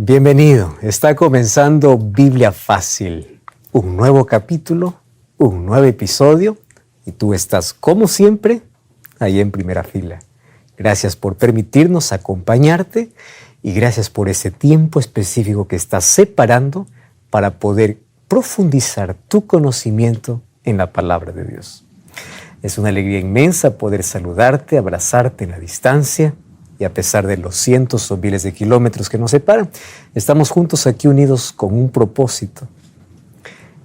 Bienvenido, está comenzando Biblia Fácil, un nuevo capítulo, un nuevo episodio y tú estás como siempre ahí en primera fila. Gracias por permitirnos acompañarte y gracias por ese tiempo específico que estás separando para poder profundizar tu conocimiento en la palabra de Dios. Es una alegría inmensa poder saludarte, abrazarte en la distancia. Y a pesar de los cientos o miles de kilómetros que nos separan, estamos juntos aquí unidos con un propósito.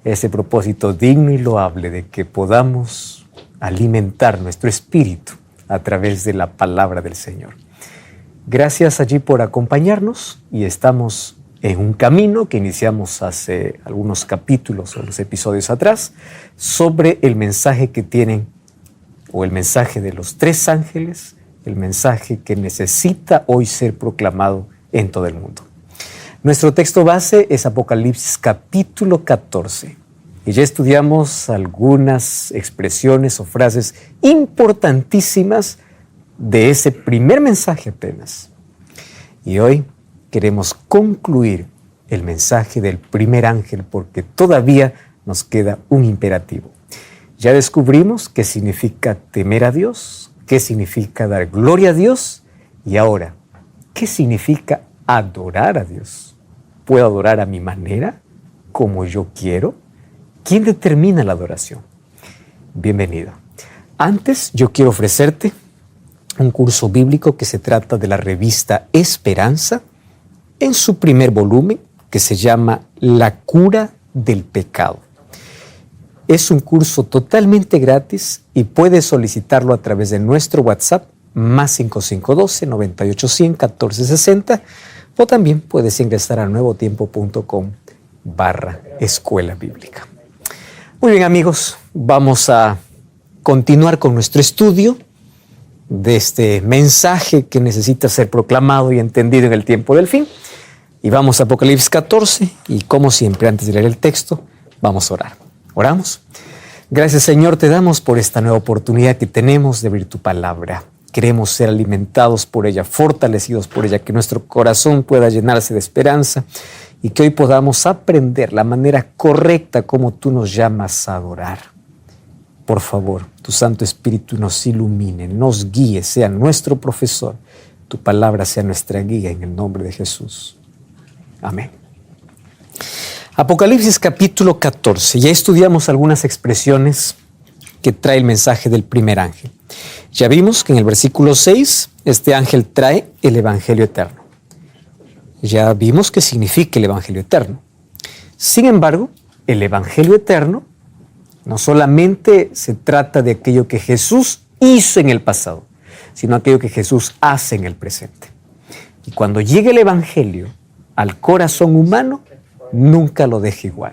Ese propósito digno y loable de que podamos alimentar nuestro espíritu a través de la palabra del Señor. Gracias allí por acompañarnos y estamos en un camino que iniciamos hace algunos capítulos o los episodios atrás sobre el mensaje que tienen o el mensaje de los tres ángeles, el mensaje que necesita hoy ser proclamado en todo el mundo. Nuestro texto base es Apocalipsis capítulo 14 y ya estudiamos algunas expresiones o frases importantísimas de ese primer mensaje apenas. Y hoy queremos concluir el mensaje del primer ángel porque todavía nos queda un imperativo. Ya descubrimos qué significa temer a Dios, qué significa dar gloria a Dios y ahora, ¿qué significa adorar a Dios? ¿Puedo adorar a mi manera, como yo quiero? ¿Quién determina la adoración? Bienvenido. Antes, yo quiero ofrecerte un curso bíblico que se trata de la revista Esperanza en su primer volumen, que se llama La cura del pecado. Es un curso totalmente gratis y puedes solicitarlo a través de nuestro WhatsApp más 5512-9810-1460 o también puedes ingresar a nuevotiempo.com/escuela bíblica. Muy bien amigos, vamos a continuar con nuestro estudio de este mensaje que necesita ser proclamado y entendido en el tiempo del fin. Y vamos a Apocalipsis 14 y como siempre antes de leer el texto, vamos a orar. Oramos. Gracias, Señor, te damos por esta nueva oportunidad que tenemos de abrir tu palabra. Queremos ser alimentados por ella, fortalecidos por ella, que nuestro corazón pueda llenarse de esperanza y que hoy podamos aprender la manera correcta como tú nos llamas a adorar. Por favor, tu Santo Espíritu nos ilumine, nos guíe, sea nuestro profesor. Tu palabra sea nuestra guía en el nombre de Jesús. Amén. Apocalipsis capítulo 14. Ya estudiamos algunas expresiones que trae el mensaje del primer ángel. Ya vimos que en el versículo 6, este ángel trae el Evangelio eterno. Ya vimos qué significa el Evangelio eterno. Sin embargo, el Evangelio eterno no solamente se trata de aquello que Jesús hizo en el pasado, sino aquello que Jesús hace en el presente. Y cuando llegue el Evangelio al corazón humano, nunca lo deja igual.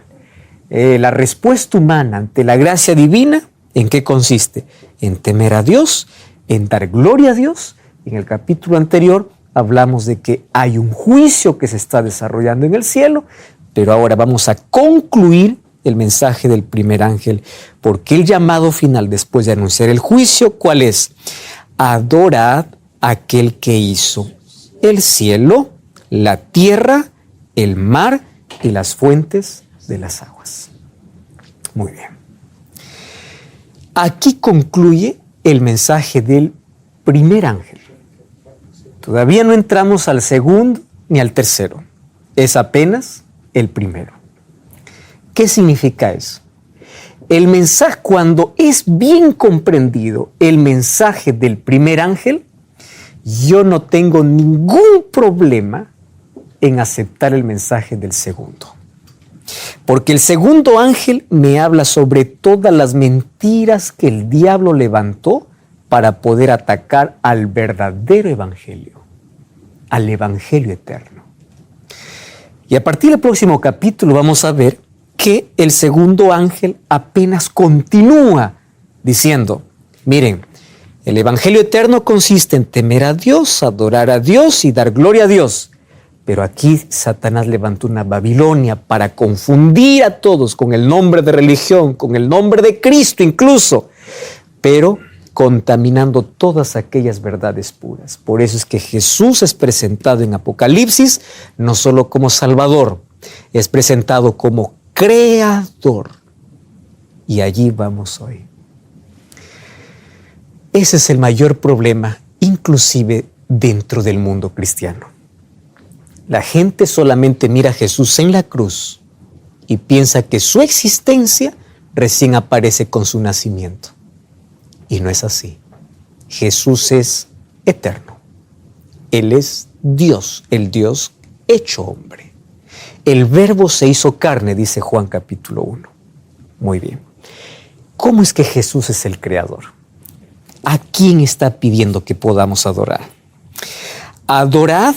La respuesta humana ante la gracia divina, ¿en qué consiste? En temer a Dios, en dar gloria a Dios. En el capítulo anterior hablamos de que hay un juicio que se está desarrollando en el cielo, pero ahora vamos a concluir el mensaje del primer ángel, porque el llamado final después de anunciar el juicio, ¿cuál es? Adorad a aquel que hizo el cielo, la tierra, el mar y las fuentes de las aguas. Muy bien. Aquí concluye el mensaje del primer ángel. Todavía no entramos al segundo ni al tercero. Es apenas el primero. ¿Qué significa eso? El mensaje, cuando es bien comprendido el mensaje del primer ángel, yo no tengo ningún problema en aceptar el mensaje del segundo. Porque el segundo ángel me habla sobre todas las mentiras que el diablo levantó para poder atacar al verdadero evangelio, al evangelio eterno. Y a partir del próximo capítulo vamos a ver que el segundo ángel apenas continúa diciendo, miren, el evangelio eterno consiste en temer a Dios, adorar a Dios y dar gloria a Dios. Pero aquí Satanás levantó una Babilonia para confundir a todos con el nombre de religión, con el nombre de Cristo incluso. Pero contaminando todas aquellas verdades puras. Por eso es que Jesús es presentado en Apocalipsis no solo como Salvador, es presentado como Creador. Y allí vamos hoy. Ese es el mayor problema, inclusive dentro del mundo cristiano. La gente solamente mira a Jesús en la cruz y piensa que su existencia recién aparece con su nacimiento. Y no es así. Jesús es eterno. Él es Dios, el Dios hecho hombre. El Verbo se hizo carne, dice Juan capítulo 1. Muy bien. ¿Cómo es que Jesús es el creador? ¿A quién está pidiendo que podamos adorar? Adorad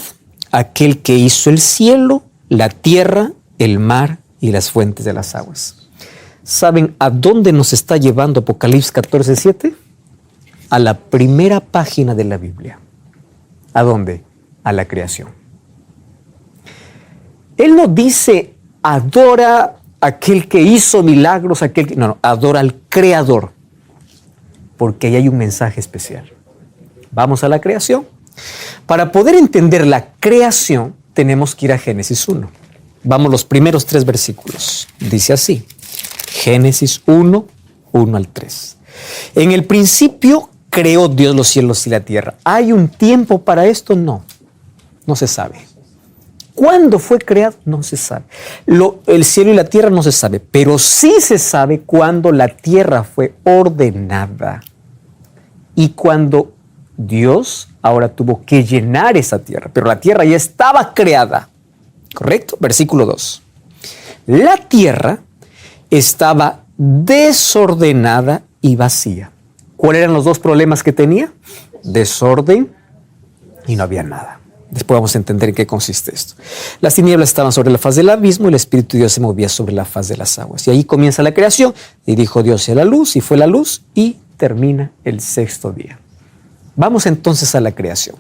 a aquel que hizo el cielo, la tierra, el mar y las fuentes de las aguas. ¿Saben a dónde nos está llevando Apocalipsis 14:7? A la primera página de la Biblia. ¿A dónde? A la creación. Él no dice adora a aquel que hizo milagros, no, adora al Creador, porque ahí hay un mensaje especial. Vamos a la creación. Para poder entender la creación, tenemos que ir a Génesis 1. Vamos los primeros 3 versículos. Dice así, Génesis 1, 1 al 3. En el principio creó Dios los cielos y la tierra. ¿Hay un tiempo para esto? No se sabe. ¿Cuándo fue creado? No se sabe. El cielo y la tierra no se sabe, pero sí se sabe cuándo la tierra fue ordenada y cuando Dios ahora tuvo que llenar esa tierra, pero la tierra ya estaba creada. ¿Correcto? Versículo 2. La tierra estaba desordenada y vacía. ¿Cuáles eran los 2 problemas que tenía? Desorden y no había nada. Después vamos a entender en qué consiste esto. Las tinieblas estaban sobre la faz del abismo y el Espíritu de Dios se movía sobre la faz de las aguas. Y ahí comienza la creación. Y dijo Dios sea la luz, y fue la luz, y termina el 6º día. Vamos entonces a la creación.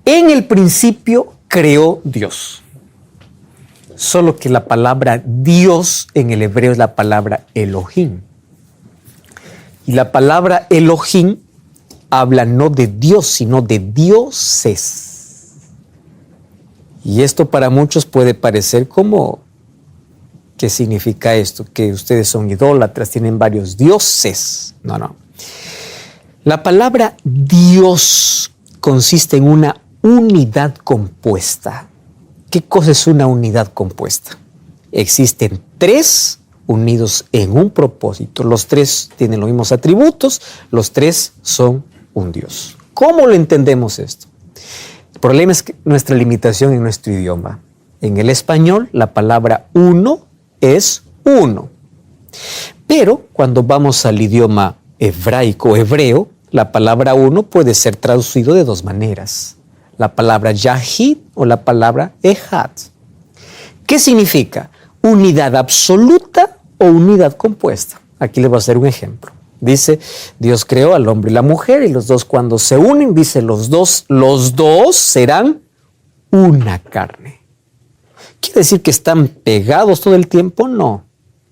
En el principio creó Dios. Solo que la palabra Dios en el hebreo es la palabra Elohim. Y la palabra Elohim habla no de Dios, sino de dioses. Y esto para muchos puede parecer como, ¿qué significa esto? Que ustedes son idólatras, tienen varios dioses. No. La palabra Dios consiste en una unidad compuesta. ¿Qué cosa es una unidad compuesta? Existen 3 unidos en un propósito. Los 3 tienen los mismos atributos, los 3 son un Dios. ¿Cómo lo entendemos esto? El problema es que nuestra limitación en nuestro idioma. En el español, la palabra uno es uno. Pero cuando vamos al idioma hebraico o hebreo, la palabra uno puede ser traducido de 2 maneras. La palabra Yahid o la palabra Ejad. ¿Qué significa? Unidad absoluta o unidad compuesta. Aquí les voy a hacer un ejemplo. Dice, Dios creó al hombre y la mujer y los 2 cuando se unen, dice los dos serán una carne. ¿Quiere decir que están pegados todo el tiempo? No.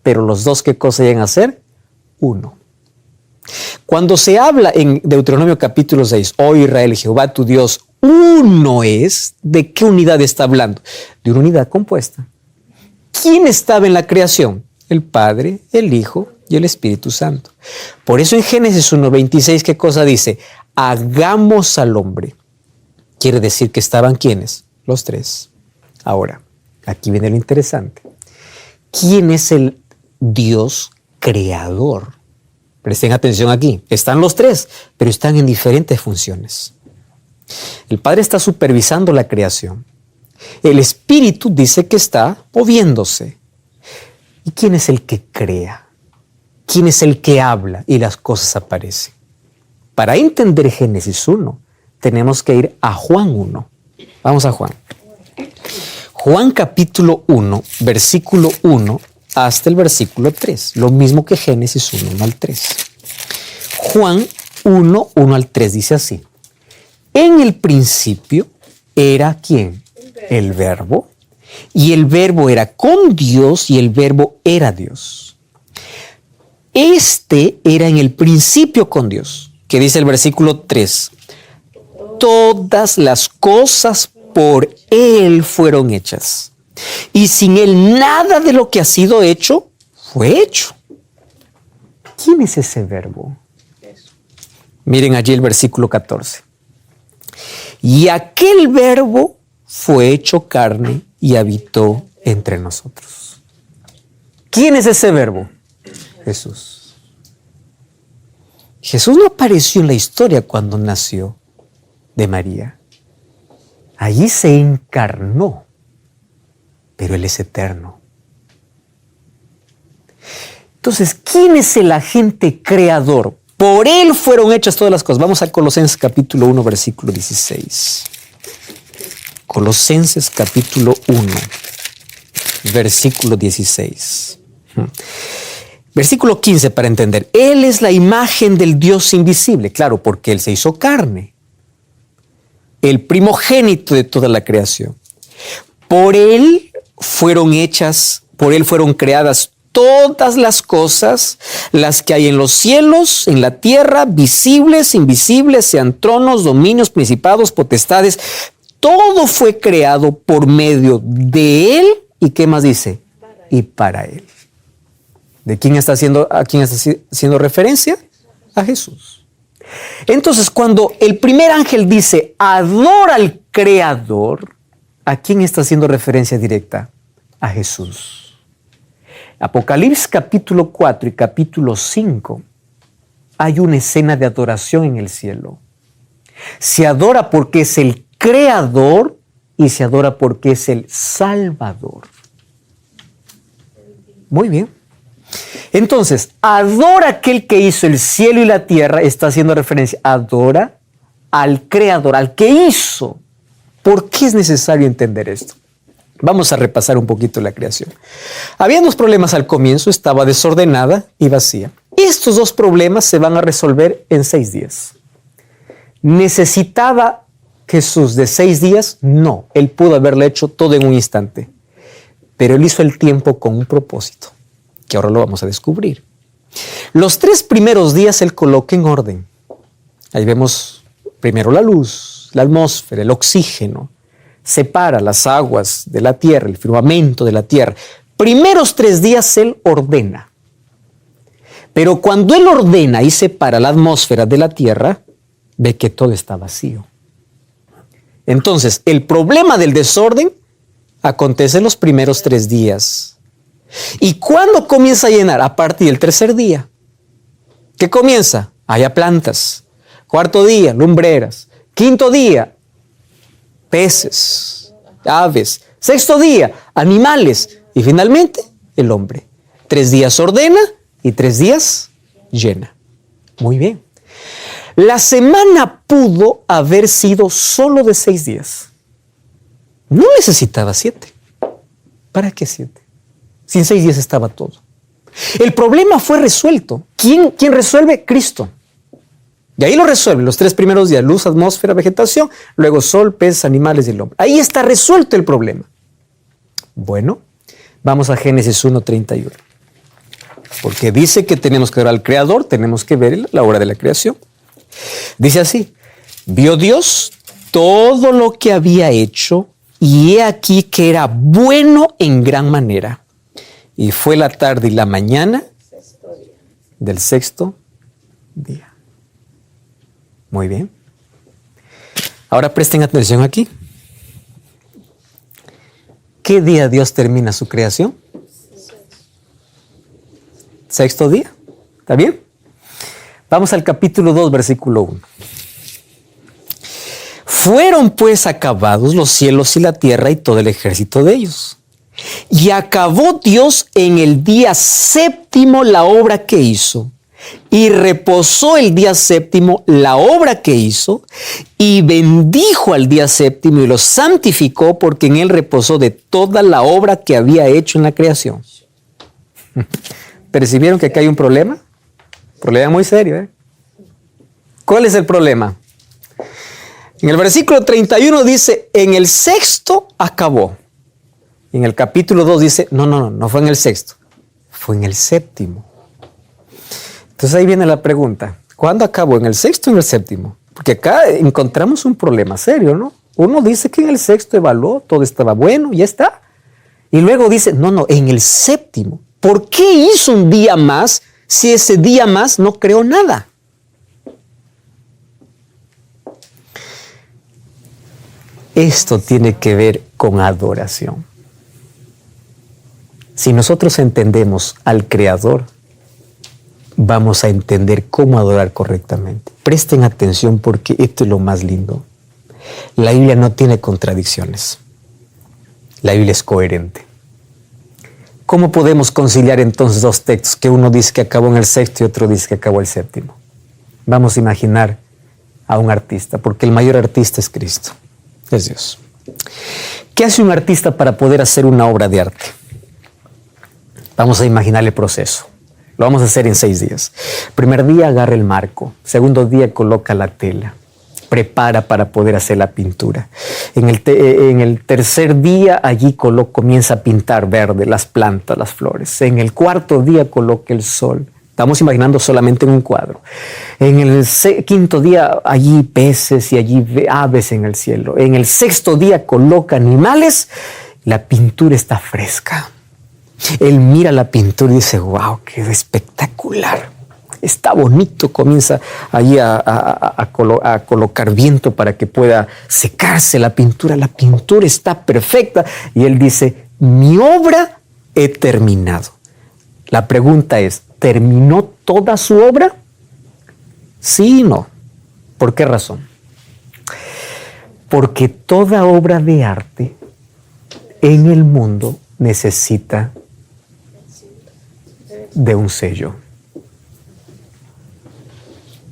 Pero los 2, ¿qué cosa llegan a ser? Uno. Cuando se habla en Deuteronomio capítulo 6, oh Israel, Jehová tu Dios, uno es, ¿de qué unidad está hablando? De una unidad compuesta. ¿Quién estaba en la creación? El Padre, el Hijo y el Espíritu Santo. Por eso en Génesis 1:26, ¿qué cosa dice? Hagamos al hombre. Quiere decir que estaban ¿quiénes? Los 3. Ahora, aquí viene lo interesante. ¿Quién es el Dios creador? Presten atención aquí. Están los 3, pero están en diferentes funciones. El Padre está supervisando la creación. El Espíritu dice que está moviéndose. ¿Y quién es el que crea? ¿Quién es el que habla y las cosas aparecen? Para entender Génesis 1, tenemos que ir a Juan 1. Vamos a Juan. Juan capítulo 1, versículo 1 hasta el versículo 3. Lo mismo que Génesis 1, 1 al 3. Juan 1, 1 al 3 dice así. En el principio era ¿quién? El Verbo. Y el Verbo era con Dios y el Verbo era Dios. Este era en el principio con Dios. que dice el versículo 3. Todas las cosas por Él fueron hechas, y sin Él nada de lo que ha sido hecho fue hecho. ¿Quién es ese verbo? Miren allí el versículo 14. Y aquel verbo fue hecho carne y habitó entre nosotros. ¿Quién es ese verbo? Jesús. Jesús no apareció en la historia cuando nació de María. Allí se encarnó, pero Él es eterno. Entonces, ¿quién es el agente creador? Por Él fueron hechas todas las cosas. Vamos a Colosenses capítulo 1, versículo 16. Colosenses capítulo 1, versículo 16. Versículo 15 para entender. Él es la imagen del Dios invisible. Claro, porque Él se hizo carne. El primogénito de toda la creación. Por Él fueron hechas, por Él fueron creadas todas las cosas, las que hay en los cielos, en la tierra, visibles, invisibles, sean tronos, dominios, principados, potestades. Todo fue creado por medio de Él. ¿Y qué más dice? Y para Él. ¿A quién está haciendo referencia? A Jesús. Entonces, cuando el primer ángel dice, adora al Creador, ¿a quién está haciendo referencia directa? A Jesús. Apocalipsis capítulo 4 y capítulo 5 hay una escena de adoración en el cielo. Se adora porque es el Creador y se adora porque es el Salvador. Muy bien. Entonces, adora aquel que hizo el cielo y la tierra, está haciendo referencia, adora al Creador, al que hizo. ¿Por qué es necesario entender esto? Vamos a repasar un poquito la creación. Había dos problemas al comienzo, estaba desordenada y vacía. Estos dos problemas se van a resolver en 6 días. ¿Necesitaba Jesús de 6 días? No, Él pudo haberlo hecho todo en un instante. Pero Él hizo el tiempo con un propósito, que ahora lo vamos a descubrir. Los 3 primeros días Él coloca en orden. Ahí vemos primero la luz, la atmósfera, el oxígeno. Separa las aguas de la tierra, el firmamento de la tierra. Primeros 3 días Él ordena. Pero cuando Él ordena y separa la atmósfera de la tierra, ve que todo está vacío. Entonces, el problema del desorden acontece en los primeros 3 días. ¿Y cuándo comienza a llenar? A partir del 3er día. ¿Qué comienza? Haya plantas. 4.º día, lumbreras. 5.º día, peces, aves. 6.º día, animales. Y finalmente, el hombre. 3 días ordena y 3 días llena. Muy bien. La semana pudo haber sido solo de 6 días. No necesitaba 7. ¿Para qué 7? Si en 6 días estaba todo. El problema fue resuelto. ¿Quién resuelve? Cristo. Y ahí lo resuelve, los 3 primeros días, luz, atmósfera, vegetación, luego sol, peces, animales y el hombre. Ahí está resuelto el problema. Bueno, vamos a Génesis 1:31. Porque dice que tenemos que ver al Creador, tenemos que ver la obra de la creación. Dice así, vio Dios todo lo que había hecho y he aquí que era bueno en gran manera. Y fue la tarde y la mañana del 6.º día. Muy bien. Ahora presten atención aquí. ¿Qué día Dios termina su creación? 6.º día. ¿Está bien? Vamos al capítulo 2, versículo 1. Fueron pues acabados los cielos y la tierra y todo el ejército de ellos. Y acabó Dios en el día 7º la obra que hizo. Y reposó el día 7º la obra que hizo, y bendijo al día 7º y lo santificó, porque en él reposó de toda la obra que había hecho en la creación. ¿Percibieron que acá hay un problema? Problema muy serio, ¿eh? ¿Cuál es el problema? En el versículo 31 dice, en el 6.º acabó. Y en el capítulo 2 dice, no fue en el 6.º, fue en el 7º. Entonces ahí viene la pregunta, ¿Cuándo acabó? ¿En el sexto o en el séptimo? Porque acá encontramos un problema serio, ¿no? Uno dice que en el sexto evaluó, todo estaba bueno, ya está. Y luego dice, no, en el séptimo. ¿Por qué hizo un día más si ese día más no creó nada? Esto tiene que ver con adoración. Si nosotros entendemos al Creador, vamos a entender cómo adorar correctamente. Presten atención porque esto es lo más lindo. La Biblia no tiene contradicciones. La Biblia es coherente. ¿Cómo podemos conciliar entonces dos textos que uno dice que acabó en el sexto y otro dice que acabó el séptimo? Vamos a imaginar a un artista, porque el mayor artista es Cristo, es Dios. ¿Qué hace un artista para poder hacer una obra de arte? Vamos a imaginar el proceso. Lo vamos a hacer en 6 días. Primer día agarra el marco. Segundo día coloca la tela. Prepara para poder hacer la pintura. En el tercer día allí comienza a pintar verde las plantas, las flores. En el cuarto día coloca el sol. Estamos imaginando solamente en un cuadro. En el quinto día allí peces y allí aves en el cielo. En el sexto día coloca animales. La pintura está fresca. Él mira la pintura y dice, wow, qué espectacular. Está bonito, comienza allí a colocar viento para que pueda secarse la pintura está perfecta y él dice, mi obra he terminado. La pregunta es, ¿terminó toda su obra? Sí y no. ¿Por qué razón? Porque toda obra de arte en el mundo necesita de un sello,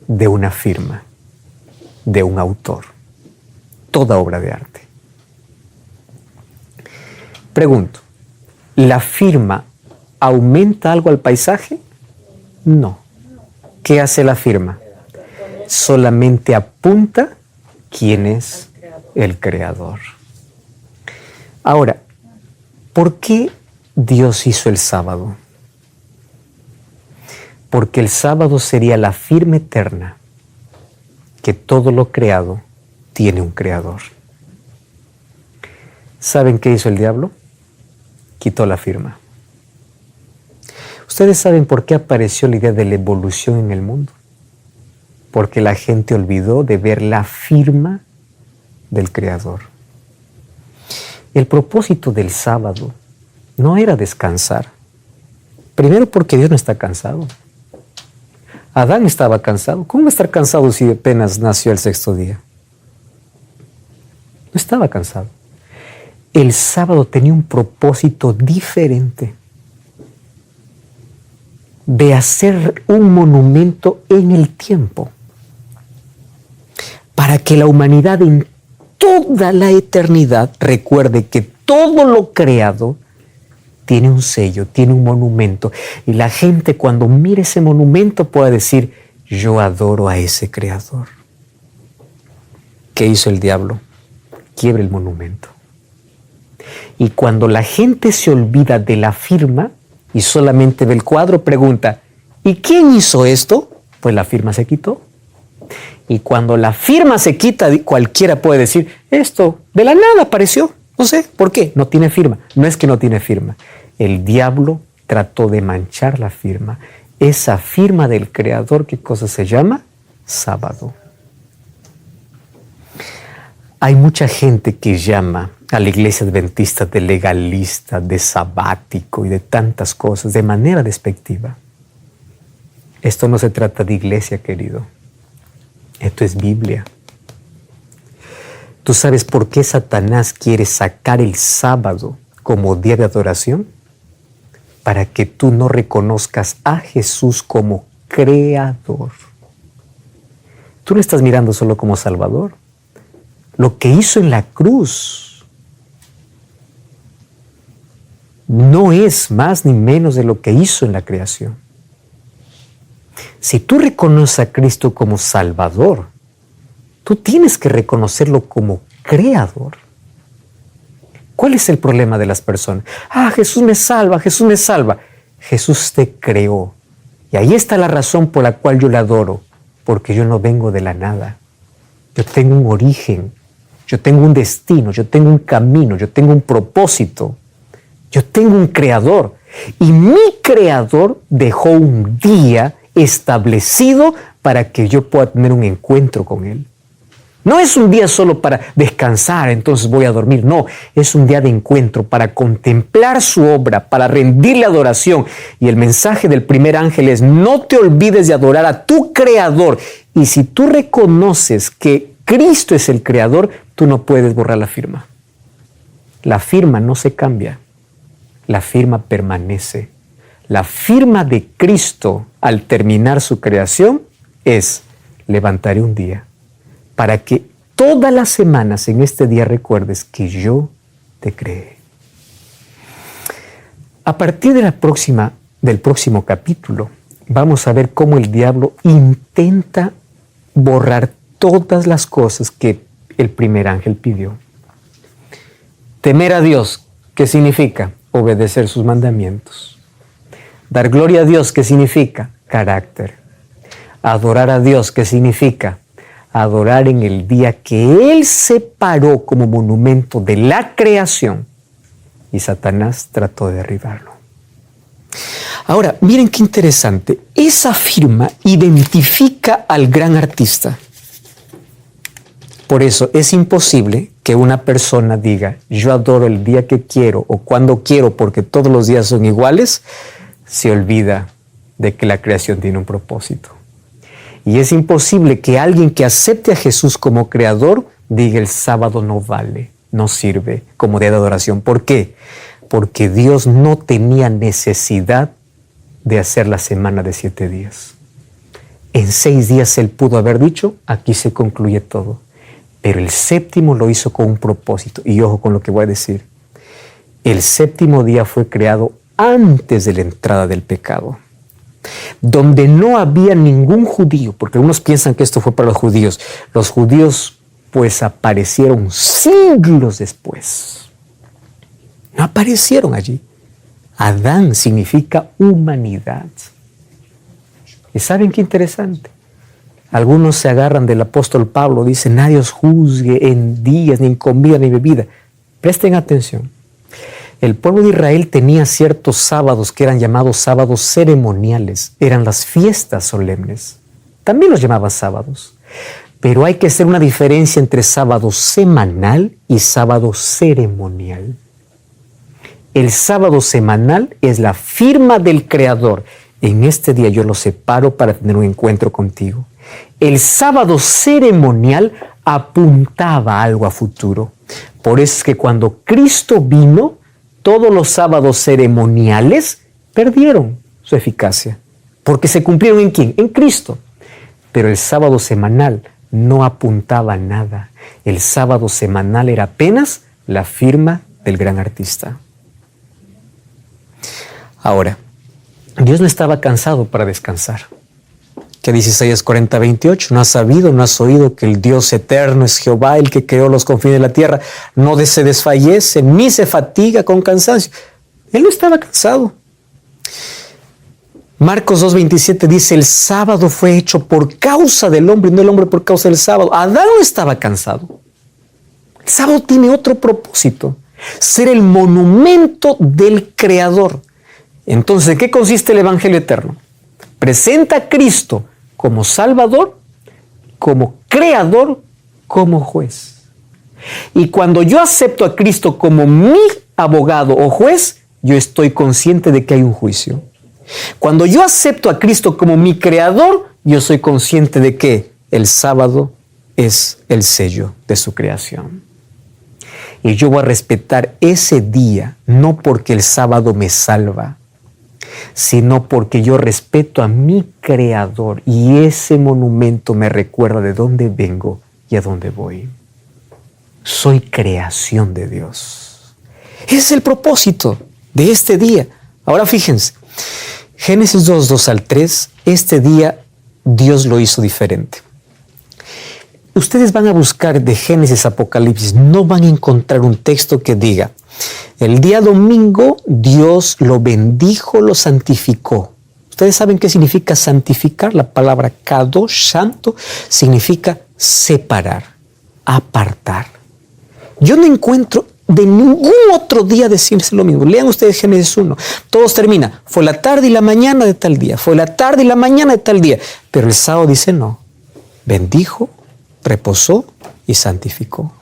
de una firma, de un autor. Toda obra de arte. Pregunto, ¿la firma aumenta algo al paisaje? No. ¿Qué hace la firma? Solamente apunta quién es el creador. Ahora, ¿por qué Dios hizo el sábado? Porque el sábado sería la firma eterna que todo lo creado tiene un creador. ¿Saben qué hizo el diablo? Quitó la firma. ¿Ustedes saben por qué apareció la idea de la evolución en el mundo? Porque la gente olvidó de ver la firma del creador. El propósito del sábado no era descansar. Primero porque Dios no está cansado. Adán estaba cansado. ¿Cómo va a estar cansado si apenas nació el sexto día? No estaba cansado. El sábado tenía un propósito diferente de hacer un monumento en el tiempo para que la humanidad en toda la eternidad recuerde que todo lo creado tiene un sello, tiene un monumento. Y la gente cuando mire ese monumento pueda decir, yo adoro a ese creador. ¿Qué hizo el diablo? Quiebra el monumento. Y cuando la gente se olvida de la firma y solamente ve el cuadro, pregunta, ¿y quién hizo esto? Pues la firma se quitó. Y cuando la firma se quita, cualquiera puede decir, esto de la nada apareció. No sé, ¿por qué? No tiene firma. No es que no tiene firma. El diablo trató de manchar la firma. Esa firma del Creador, ¿qué cosa se llama? Sábado. Hay mucha gente que llama a la iglesia adventista de legalista, de sabático y de tantas cosas de manera despectiva. Esto no se trata de iglesia, querido. Esto es Biblia. ¿Tú sabes por qué Satanás quiere sacar el sábado como día de adoración? Para que tú no reconozcas a Jesús como creador. Tú no estás mirando solo como Salvador. Lo que hizo en la cruz no es más ni menos de lo que hizo en la creación. Si tú reconoces a Cristo como Salvador, tú tienes que reconocerlo como creador. ¿Cuál es el problema de las personas? Jesús me salva, Jesús me salva. Jesús te creó. Y ahí está la razón por la cual yo le adoro. porque yo no vengo de la nada. Yo tengo un origen, yo tengo un destino, yo tengo un camino, yo tengo un propósito, yo tengo un creador. Y mi creador dejó un día establecido para que yo pueda tener un encuentro con él. No es un día solo para descansar, entonces voy a dormir. No, es un día de encuentro para contemplar su obra, para rendirle adoración. Y el mensaje del primer ángel es: no te olvides de adorar a tu creador. Y si tú reconoces que Cristo es el creador, tú no puedes borrar la firma. La firma no se cambia, la firma permanece. La firma de Cristo al terminar su creación es: levantaré un día para que todas las semanas en este día recuerdes que yo te creé. A partir del próximo capítulo, vamos a ver cómo el diablo intenta borrar todas las cosas que el primer ángel pidió. Temer a Dios, ¿qué significa? Obedecer sus mandamientos. Dar gloria a Dios, ¿qué significa? Carácter. Adorar a Dios, ¿qué significa? Adorar en el día que Él separó como monumento de la creación, y Satanás trató de derribarlo. Ahora, miren qué interesante. Esa firma identifica al gran artista. Por eso es imposible que una persona diga: yo adoro el día que quiero o cuando quiero porque todos los días son iguales. Se olvida de que la creación tiene un propósito. Y es imposible que alguien que acepte a Jesús como creador diga: el sábado no vale, no sirve como día de adoración. ¿Por qué? Porque Dios no tenía necesidad de hacer la semana de 7 días. En 6 días Él pudo haber dicho: aquí se concluye todo. Pero el séptimo lo hizo con un propósito. Y ojo con lo que voy a decir. El séptimo día fue creado antes de la entrada del pecado, donde no había ningún judío, porque algunos piensan que esto fue para los judíos. Los judíos pues aparecieron siglos después. No aparecieron allí. Adán significa humanidad. ¿Y saben qué interesante? Algunos se agarran del apóstol Pablo, dicen: nadie os juzgue en días, ni en comida, ni en bebida. Presten atención. El pueblo de Israel tenía ciertos sábados que eran llamados sábados ceremoniales. Eran las fiestas solemnes. También los llamaban sábados. Pero hay que hacer una diferencia entre sábado semanal y sábado ceremonial. El sábado semanal es la firma del Creador. En este día yo lo separo para tener un encuentro contigo. El sábado ceremonial apuntaba algo a futuro. Por eso es que cuando Cristo vino, todos los sábados ceremoniales perdieron su eficacia. Porque se cumplieron ¿en quién? En Cristo. Pero el sábado semanal no apuntaba a nada. El sábado semanal era apenas la firma del gran artista. Ahora, Dios no estaba cansado para descansar. ¿Qué dice Isaías 40:28? ¿No has sabido, no has oído que el Dios eterno es Jehová, el que creó los confines de la tierra? No se desfallece, ni se fatiga con cansancio. Él no estaba cansado. Marcos 2:27 dice: el sábado fue hecho por causa del hombre, y no el hombre por causa del sábado. Adán no estaba cansado. El sábado tiene otro propósito: ser el monumento del Creador. Entonces, ¿en qué consiste el Evangelio eterno? Presenta a Cristo como Salvador, como Creador, como juez. Y cuando yo acepto a Cristo como mi abogado o juez, yo estoy consciente de que hay un juicio. Cuando yo acepto a Cristo como mi Creador, yo soy consciente de que el sábado es el sello de su creación. Y yo voy a respetar ese día, no porque el sábado me salva, sino porque yo respeto a mi Creador y ese monumento me recuerda de dónde vengo y a dónde voy. Soy creación de Dios. Ese es el propósito de este día. Ahora fíjense, Génesis 2:2-3, este día Dios lo hizo diferente. Ustedes van a buscar de Génesis a Apocalipsis, no van a encontrar un texto que diga: el día domingo Dios lo bendijo, lo santificó. ¿Ustedes saben qué significa santificar? La palabra kadosh, santo, significa separar, apartar. Yo no encuentro de ningún otro día decirse lo mismo. Lean ustedes Génesis 1. Todos termina. Fue la tarde y la mañana de tal día. Fue la tarde y la mañana de tal día. Pero el sábado dice no. Bendijo, reposó y santificó.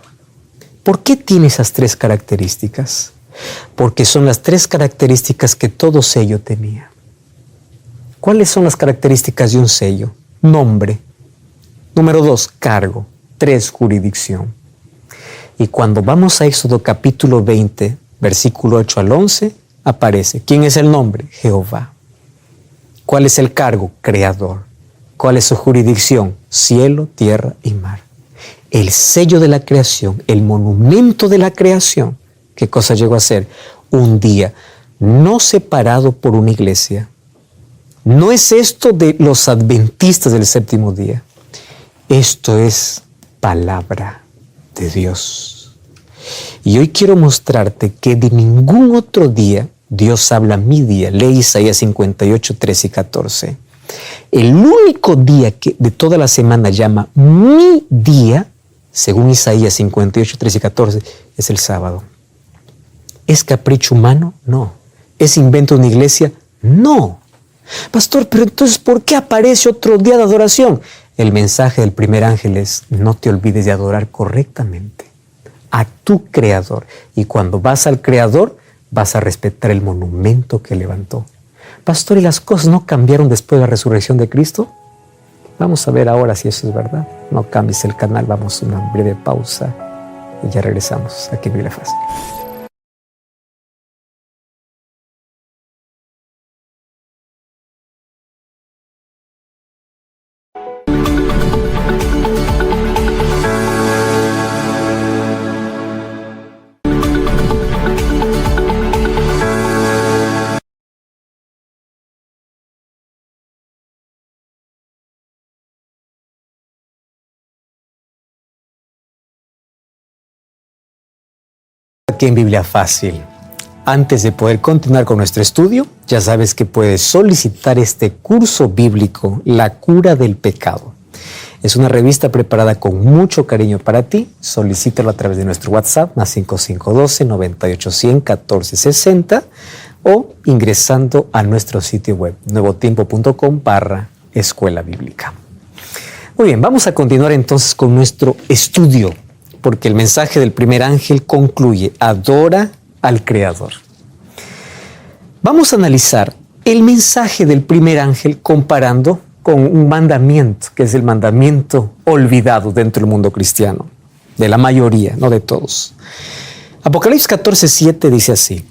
¿Por qué tiene esas tres características? Porque son las tres características que todo sello tenía. ¿Cuáles son las características de un sello? Nombre. Número 2, cargo. 3, jurisdicción. Y cuando vamos a Éxodo capítulo 20, versículo 8 al 11, aparece. ¿Quién es el nombre? Jehová. ¿Cuál es el cargo? Creador. ¿Cuál es su jurisdicción? Cielo, tierra y mar. El sello de la creación, el monumento de la creación. ¿Qué cosa llegó a ser? Un día no separado por una iglesia. No es esto de los adventistas del séptimo día. Esto es palabra de Dios. Y hoy quiero mostrarte que de ningún otro día Dios habla mi día. Lee Isaías 58, 13 y 14. El único día que de toda la semana llama mi día, según Isaías 58, 13 y 14, es el sábado. ¿Es capricho humano? No. ¿Es invento de una iglesia? No. Pastor, pero entonces, ¿por qué aparece otro día de adoración? El mensaje del primer ángel es: no te olvides de adorar correctamente a tu Creador. Y cuando vas al Creador, vas a respetar el monumento que levantó. Pastor, ¿y las cosas no cambiaron después de la resurrección de Cristo? Vamos a ver ahora si eso es verdad. No cambies el canal, vamos a una breve pausa y ya regresamos aquí en Biblia Fácil. Aquí en Biblia Fácil. Antes de poder continuar con nuestro estudio, ya sabes que puedes solicitar este curso bíblico, La cura del pecado. Es una revista preparada con mucho cariño para ti. Solicítalo a través de nuestro WhatsApp, más 5512-9810-1460, o ingresando a nuestro sitio web, nuevotiempo.com/escuela bíblica. Muy bien, vamos a continuar entonces con nuestro estudio, porque el mensaje del primer ángel concluye: adora al Creador. Vamos a analizar el mensaje del primer ángel comparando con un mandamiento, que es el mandamiento olvidado dentro del mundo cristiano, de la mayoría, no de todos. Apocalipsis 14:7 dice así: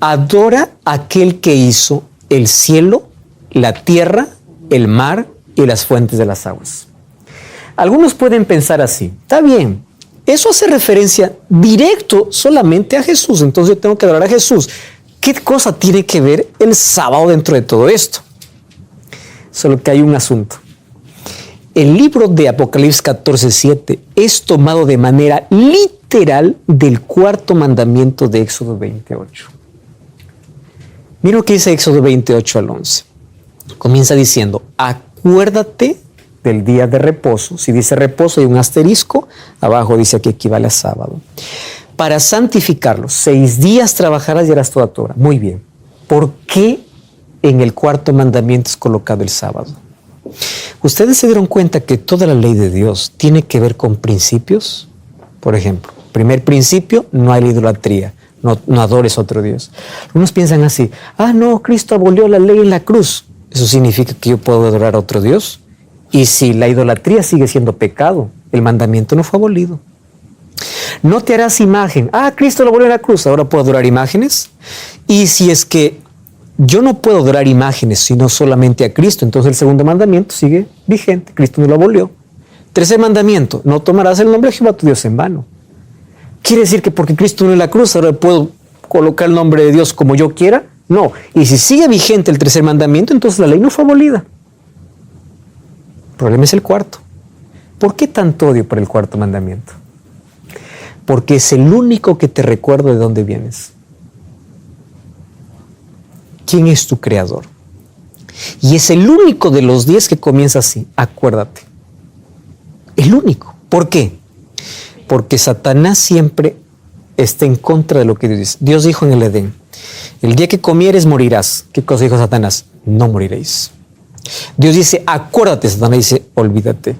adora a aquel que hizo el cielo, la tierra, el mar y las fuentes de las aguas. Algunos pueden pensar así: está bien, eso hace referencia directo solamente a Jesús, entonces yo tengo que adorar a Jesús. ¿Qué cosa tiene que ver el sábado dentro de todo esto? Solo que hay un asunto. El libro de Apocalipsis 14:7 es tomado de manera literal del cuarto mandamiento de Éxodo 28. Mira lo que dice Éxodo 28 al 11. Comienza diciendo: acuérdate del día de reposo. Si dice reposo hay un asterisco, abajo dice que equivale a sábado. Para santificarlo, 6 días trabajarás y harás toda tu obra. Muy bien. ¿Por qué en el cuarto mandamiento es colocado el sábado? ¿Ustedes se dieron cuenta que toda la ley de Dios tiene que ver con principios? Por ejemplo, primer principio: no hay idolatría, no adores a otro Dios. Algunos piensan así: no, Cristo abolió la ley en la cruz. ¿Eso significa que yo puedo adorar a otro Dios? Y si la idolatría sigue siendo pecado, el mandamiento no fue abolido. No te harás imagen. Cristo lo abolió en la cruz, ahora puedo adorar imágenes. Y si es que yo no puedo adorar imágenes sino solamente a Cristo, entonces el segundo mandamiento sigue vigente. Cristo no lo abolió. Tercer mandamiento: no tomarás el nombre de Jehová tu Dios en vano. ¿Quiere decir que porque Cristo murió en la cruz ahora puedo colocar el nombre de Dios como yo quiera? No. Y si sigue vigente el tercer mandamiento, entonces la ley no fue abolida. El problema es el cuarto. ¿Por qué tanto odio por el cuarto mandamiento? Porque es el único que te recuerda de dónde vienes. ¿Quién es tu creador? Y es el único de los 10 que comienza así, acuérdate. El único. ¿Por qué? Porque Satanás siempre está en contra de lo que Dios dice. Dios dijo en el Edén, el día que comieres morirás. ¿Qué cosa dijo Satanás? No moriréis. Dios dice, acuérdate. Satanás dice, olvídate.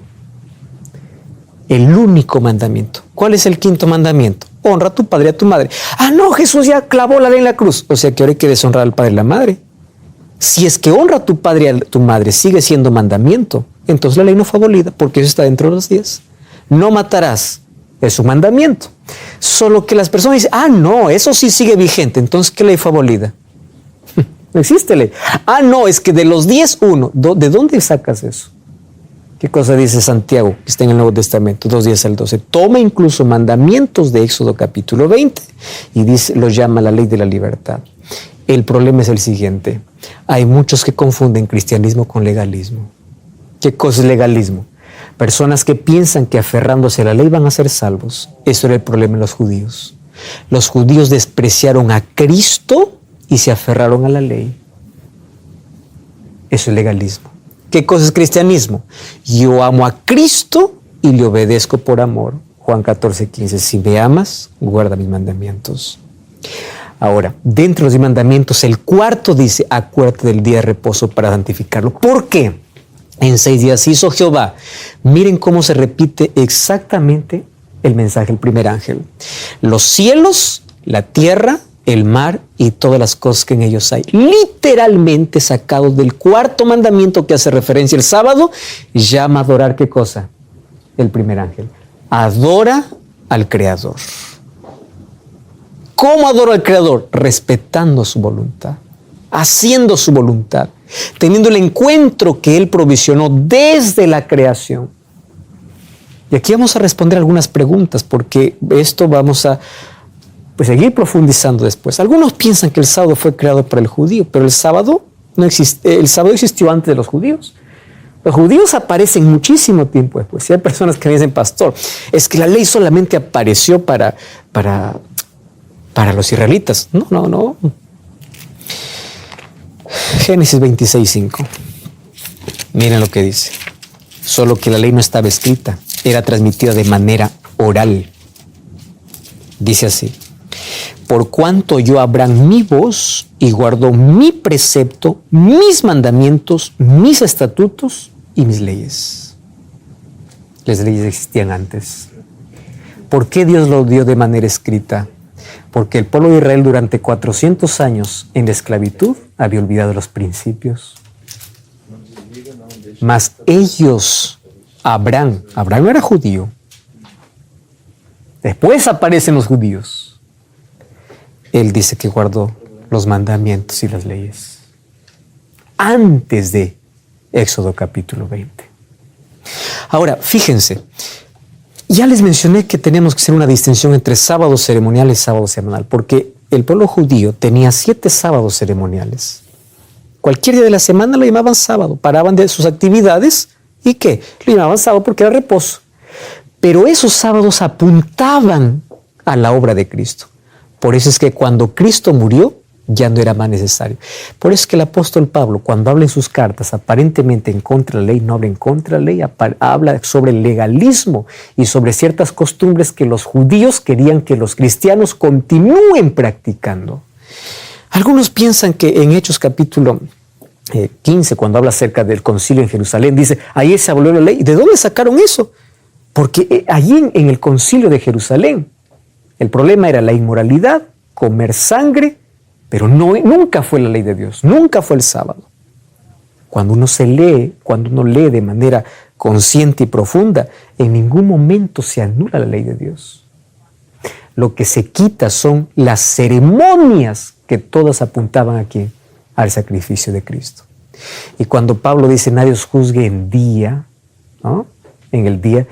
El único mandamiento. ¿Cuál es el quinto mandamiento? Honra a tu padre y a tu madre. Ah, no, Jesús ya clavó la ley en la cruz. O sea que ahora hay que deshonrar al padre y a la madre. Si es que honra a tu padre y a tu madre sigue siendo mandamiento, entonces la ley no fue abolida, porque eso está dentro de los 10. No matarás. Es un mandamiento. Solo que las personas dicen, ah, no, eso sí sigue vigente. Entonces, ¿qué ley fue abolida? No existe ley. Ah, no, es que de los 10, uno. ¿De dónde sacas eso? ¿Qué cosa dice Santiago, que está en el Nuevo Testamento, 2:10 al 12? Toma incluso mandamientos de Éxodo capítulo 20 y dice, los llama la ley de la libertad. El problema es el siguiente. Hay muchos que confunden cristianismo con legalismo. ¿Qué cosa es legalismo? Personas que piensan que aferrándose a la ley van a ser salvos. Eso era el problema de los judíos. Los judíos despreciaron a Cristo y se aferraron a la ley. Eso es legalismo. ¿Qué cosa es cristianismo? Yo amo a Cristo y le obedezco por amor. Juan 14:15. Si me amas, guarda mis mandamientos. Ahora, dentro de los mandamientos, el cuarto dice, acuérdate del día de reposo para santificarlo. ¿Por qué? En 6 días hizo Jehová. Miren cómo se repite exactamente el mensaje del primer ángel. Los cielos, la tierra, el mar y todas las cosas que en ellos hay. Literalmente sacados del cuarto mandamiento que hace referencia el sábado, llama a adorar, ¿qué cosa? El primer ángel. Adora al Creador. ¿Cómo adoro al Creador? Respetando su voluntad, haciendo su voluntad, teniendo el encuentro que Él provisionó desde la creación. Y aquí vamos a responder algunas preguntas, porque esto vamos a seguir profundizando después. Algunos piensan que el sábado fue creado para el judío, pero el sábado existió antes de los judíos. Los judíos aparecen muchísimo tiempo después. Si hay personas que me dicen, pastor, es que la ley solamente apareció para los israelitas. No. Génesis 26:5. Miren lo que dice. Solo que la ley no estaba escrita, era transmitida de manera oral. Dice así: por cuanto oyó Abraham mi voz y guardó mi precepto, mis mandamientos, mis estatutos y mis leyes. Las leyes existían antes. ¿Por qué Dios lo dio de manera escrita? Porque el pueblo de Israel durante 400 años en la esclavitud había olvidado los principios. Mas ellos, Abraham no era judío. Después aparecen los judíos. Él dice que guardó los mandamientos y las leyes antes de Éxodo capítulo 20. Ahora, fíjense, ya les mencioné que teníamos que hacer una distinción entre sábado ceremonial y sábado semanal, porque el pueblo judío tenía 7 sábados ceremoniales. Cualquier día de la semana lo llamaban sábado, paraban de sus actividades y ¿qué? Lo llamaban sábado porque era reposo. Pero esos sábados apuntaban a la obra de Cristo. Por eso es que cuando Cristo murió, ya no era más necesario. Por eso es que el apóstol Pablo, cuando habla en sus cartas aparentemente en contra de la ley, no habla en contra de la ley, habla sobre el legalismo y sobre ciertas costumbres que los judíos querían que los cristianos continúen practicando. Algunos piensan que en Hechos capítulo 15, cuando habla acerca del concilio en Jerusalén, dice, ahí se abolió la ley. ¿De dónde sacaron eso? Porque allí en el concilio de Jerusalén, el problema era la inmoralidad, comer sangre, pero nunca fue la ley de Dios, nunca fue el sábado. Cuando uno lee de manera consciente y profunda, en ningún momento se anula la ley de Dios. Lo que se quita son las ceremonias que todas apuntaban aquí al sacrificio de Cristo. Y cuando Pablo dice, nadie os juzgue en día, ¿no? En el día,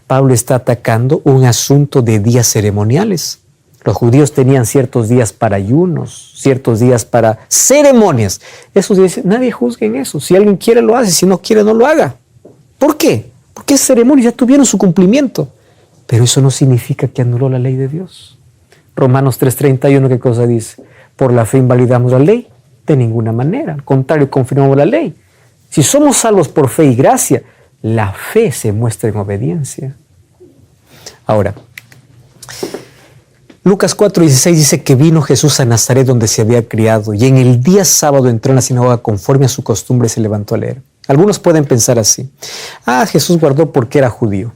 Pablo está atacando un asunto de días ceremoniales. Los judíos tenían ciertos días para ayunos, ciertos días para ceremonias. Esos días, nadie juzgue en eso. Si alguien quiere, lo hace. Si no quiere, no lo haga. ¿Por qué? Porque esas ceremonias ya tuvieron su cumplimiento. Pero eso no significa que anuló la ley de Dios. Romanos 3:31, ¿qué cosa dice? Por la fe invalidamos la ley De ninguna manera. Al contrario, confirmamos la ley. Si somos salvos por fe y gracia, la fe se muestra en obediencia. Ahora, Lucas 4:16 dice que vino Jesús a Nazaret donde se había criado y en el día sábado entró en la sinagoga conforme a su costumbre y se levantó a leer. Algunos pueden pensar así. Jesús guardó porque era judío.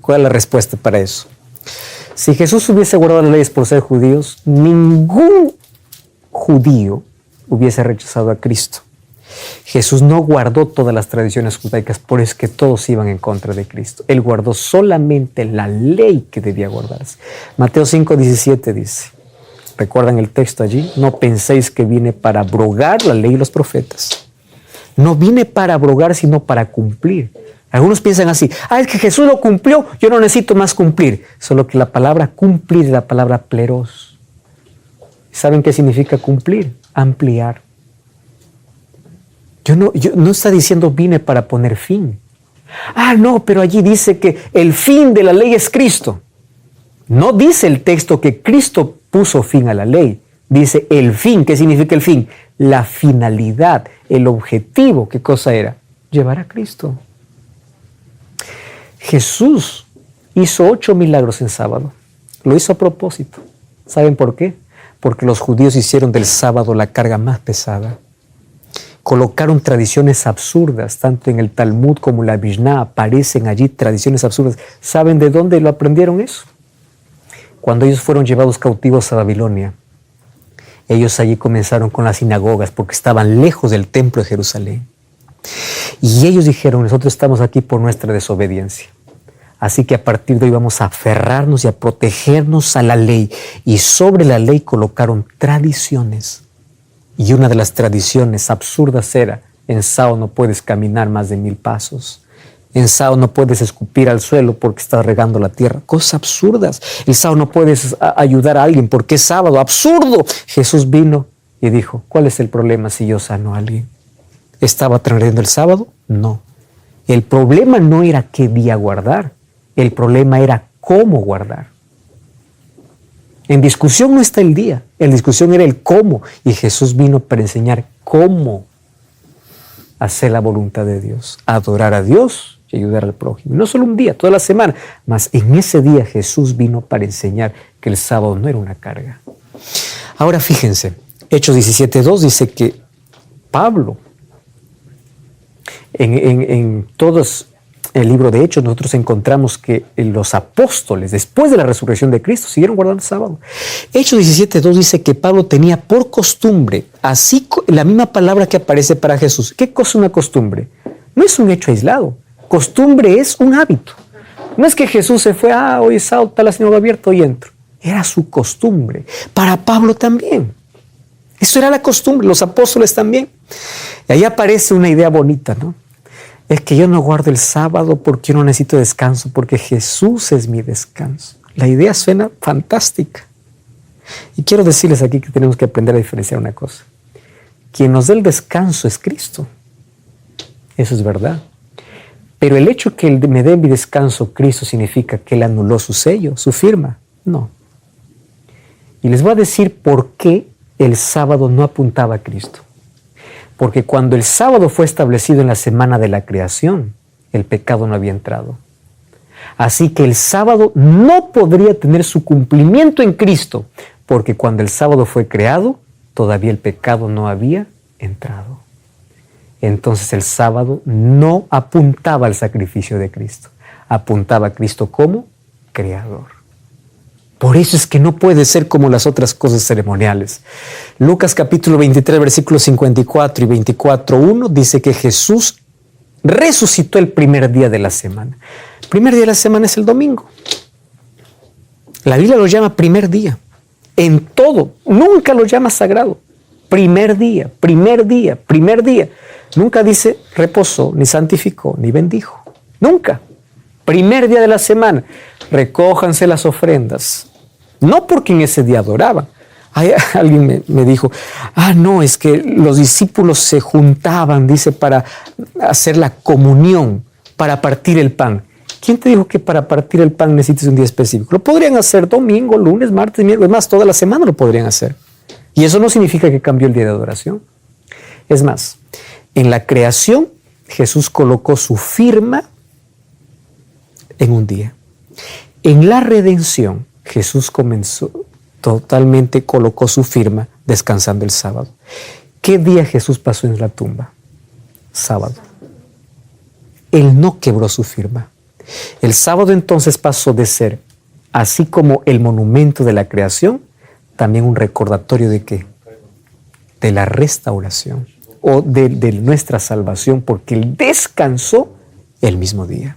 ¿Cuál es la respuesta para eso? Si Jesús hubiese guardado las leyes por ser judíos, ningún judío hubiese rechazado a Cristo. Jesús no guardó todas las tradiciones judaicas, por eso es que todos iban en contra de Cristo. Él guardó solamente la ley que debía guardarse. Mateo 5:17 dice, ¿recuerdan el texto allí? No penséis que vine para abrogar la ley y los profetas. No vine para abrogar, sino para cumplir. Algunos piensan así, es que Jesús lo cumplió, yo no necesito más cumplir. Solo que la palabra cumplir es la palabra pleros. ¿Saben qué significa cumplir? Ampliar. Yo no está diciendo vine para poner fin. No, pero allí dice que el fin de la ley es Cristo. No dice el texto que Cristo puso fin a la ley. Dice el fin. ¿Qué significa el fin? La finalidad, el objetivo. ¿Qué cosa era? Llevar a Cristo. Jesús hizo 8 milagros en sábado. Lo hizo a propósito. ¿Saben por qué? Porque los judíos hicieron del sábado la carga más pesada. Colocaron tradiciones absurdas, tanto en el Talmud como en la Mishnah aparecen allí tradiciones absurdas. ¿Saben de dónde lo aprendieron eso? Cuando ellos fueron llevados cautivos a Babilonia, ellos allí comenzaron con las sinagogas porque estaban lejos del templo de Jerusalén. Y ellos dijeron, nosotros estamos aquí por nuestra desobediencia. Así que a partir de hoy vamos a aferrarnos y a protegernos a la ley. Y sobre la ley colocaron tradiciones. Y una de las tradiciones absurdas era, en sábado no puedes caminar más de 1000 pasos. En sábado no puedes escupir al suelo porque estás regando la tierra. Cosas absurdas. El sábado no puedes ayudar a alguien porque es sábado. ¡Absurdo! Jesús vino y dijo, ¿cuál es el problema si yo sano a alguien? ¿Estaba transgrediendo el sábado? No. El problema no era qué día guardar. El problema era cómo guardar. En discusión no está el día, en discusión era el cómo. Y Jesús vino para enseñar cómo hacer la voluntad de Dios, adorar a Dios y ayudar al prójimo. No solo un día, toda la semana, mas en ese día Jesús vino para enseñar que el sábado no era una carga. Ahora fíjense, Hechos 17:2 dice que Pablo, en todos el libro de Hechos, nosotros encontramos que los apóstoles, después de la resurrección de Cristo, siguieron guardando el sábado. Hechos 17:2 dice que Pablo tenía por costumbre, así la misma palabra que aparece para Jesús. ¿Qué cosa es una costumbre? No es un hecho aislado. Costumbre es un hábito. No es que Jesús se fue, hoy es sábado, está la sinagoga abierta, hoy entro. Era su costumbre. Para Pablo también. Eso era la costumbre, los apóstoles también. Y ahí aparece una idea bonita, ¿no? Es que yo no guardo el sábado porque yo no necesito descanso, porque Jesús es mi descanso. La idea suena fantástica. Y quiero decirles aquí que tenemos que aprender a diferenciar una cosa. Quien nos da el descanso es Cristo. Eso es verdad. Pero el hecho que Él me dé mi descanso, Cristo, significa que Él anuló su sello, su firma. No. Y les voy a decir por qué el sábado no apuntaba a Cristo. Porque cuando el sábado fue establecido en la semana de la creación, el pecado no había entrado. Así que el sábado no podría tener su cumplimiento en Cristo, porque cuando el sábado fue creado, todavía el pecado no había entrado. Entonces el sábado no apuntaba al sacrificio de Cristo, apuntaba a Cristo como creador. Por eso es que no puede ser como las otras cosas ceremoniales. Lucas capítulo 23, versículos 54 y 24:1 dice que Jesús resucitó el primer día de la semana. El primer día de la semana es el domingo. La Biblia lo llama primer día. En todo, nunca lo llama sagrado. Primer día, primer día, primer día. Nunca dice reposó, ni santificó, ni bendijo. Nunca. Primer día de la semana. Recójanse las ofrendas. No porque en ese día adoraban. Alguien me dijo, no, es que los discípulos se juntaban, dice, para hacer la comunión, para partir el pan. ¿Quién te dijo que para partir el pan necesitas un día específico? Lo podrían hacer domingo, lunes, martes, miércoles, más toda la semana lo podrían hacer. Y eso no significa que cambió el día de adoración. Es más, en la creación Jesús colocó su firma en un día. En la redención Jesús colocó su firma descansando el sábado. ¿Qué día Jesús pasó en la tumba? Sábado. Él no quebró su firma. El sábado entonces pasó de ser, así como el monumento de la creación, también un recordatorio de ¿qué? De la restauración o de nuestra salvación, porque Él descansó el mismo día